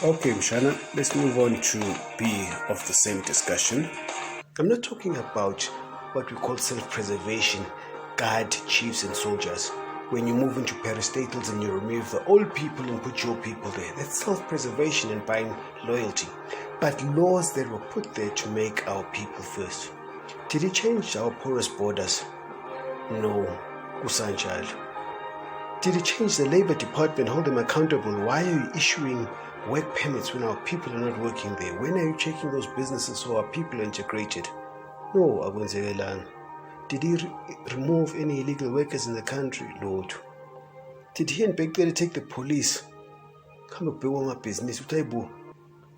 Okay, Mshana, let's move on to B of the same discussion. I'm not talking about what we call self-preservation, guard chiefs and soldiers. When you move into peristatals and you remove the old people and put your people there, that's self-preservation and buying loyalty. But laws that were put there to make our people first. Did he change our porous borders? No, Kusanjal. Did he change the Labor Department, hold them accountable? Why are you issuing work permits when our people are not working there? When are you checking those businesses so our people are integrated? No, Abunzegelang. Did he remove any illegal workers in the country? Lord. Did he and Bekele take the police? Come up with my business.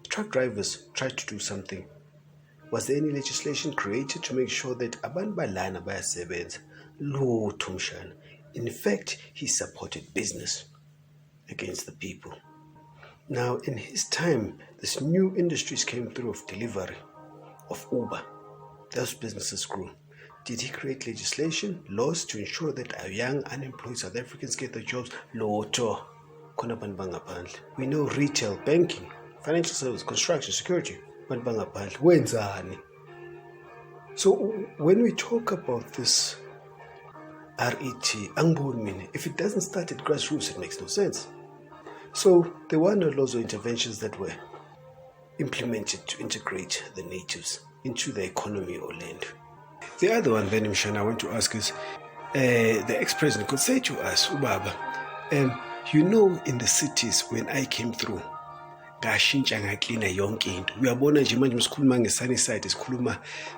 Truck drivers tried to do something. Was there any legislation created to make sure that abantu balana bayasebenza? Lord Tumshan. In fact, he supported business against the people. Now, in his time, this new industries came through of delivery, of Uber. Those businesses grew. Did he create legislation, laws to ensure that our young unemployed South Africans get the jobs? Loto. We know retail, banking, financial service, construction, security. So when we talk about this RET, if it doesn't start at grassroots, it makes no sense. So there were no laws or interventions that were implemented to integrate the natives into the economy or land. The other one then, Mshana, I want to ask is, the ex-president could say to us, Ubaba, you know, in the cities when I came through, ngashintsha ngaklina yonke into. Uyabona nje manje masikhuluma nge-Sunnyside sikhuluma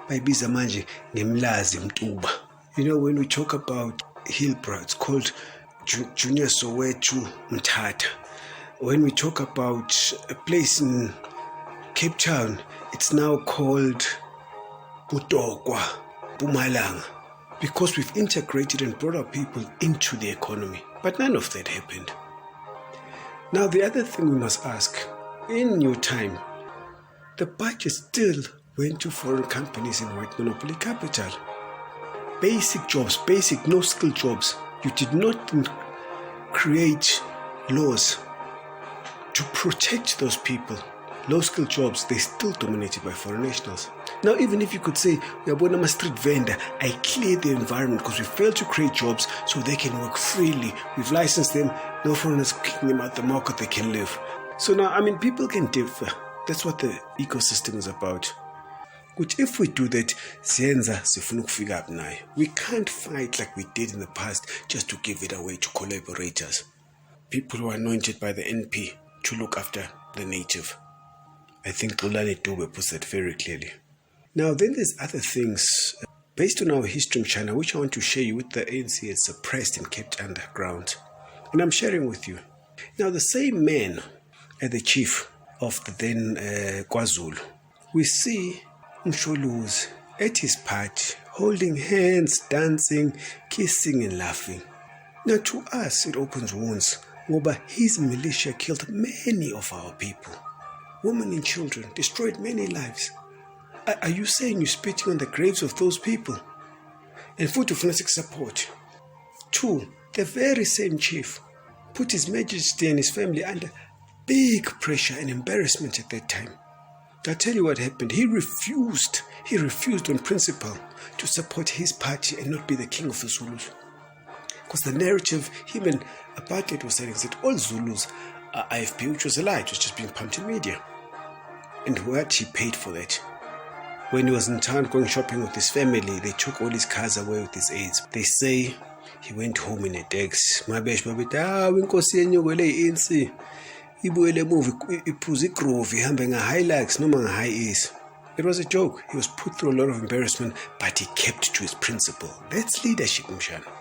bayibiza manje ngemlazi mtuba. You know, when we talk about Hillbrow, it's called Junior Soweto Mthatha. When we talk about a place in Cape Town, it's now called Butokwa, Pumalanga, because we've integrated and brought our people into the economy. But none of that happened. Now, the other thing we must ask, in your time, the budget still went to foreign companies in white monopoly capital. Basic jobs, basic no-skill jobs. You did not create laws to protect those people. Low-skill jobs, they're still dominated by foreign nationals. Now, even if you could say, we are a street vendor, I cleared the environment because we failed to create jobs so they can work freely. We've licensed them, no foreigners kicking them out the market, they can live. So now, people can differ. That's what the ecosystem is about. Which if we do that, we can't fight like we did in the past just to give it away to collaborators. People who are anointed by the NP to look after the native. I think Xolani Dube puts that very clearly. Now then there's other things based on our history in China which I want to share you with the ANC has suppressed and kept underground. And I'm sharing with you. Now the same man the chief of the then KwaZulu, we see Msholozi at his party, holding hands, dancing, kissing and laughing. Now to us it opens wounds. Ngoba his militia killed many of our people. Women and children, destroyed many lives. Are you saying you're spitting on the graves of those people? And futhi ufuna support. 2, the very same chief put His Majesty and his family under big pressure and embarrassment at that time. I'll tell you what happened. He refused on principle to support his party and not be the king of the Zulus. Because the narrative him and Apartheid was saying is that all Zulus are IFP, which was a lie. It was just being pumped in media. And what he paid for that. When he was in town going shopping with his family, they took all his cars away with his aides. They say he went home in a taxi. Inkosi yenyukele i-ANC. Ibuyele movie iphuza igroove ihambe nga-Hilux noma nga-high-ace. It was a joke. He was put through a lot of embarrassment, but he kept to his principle. That's leadership, Mshana.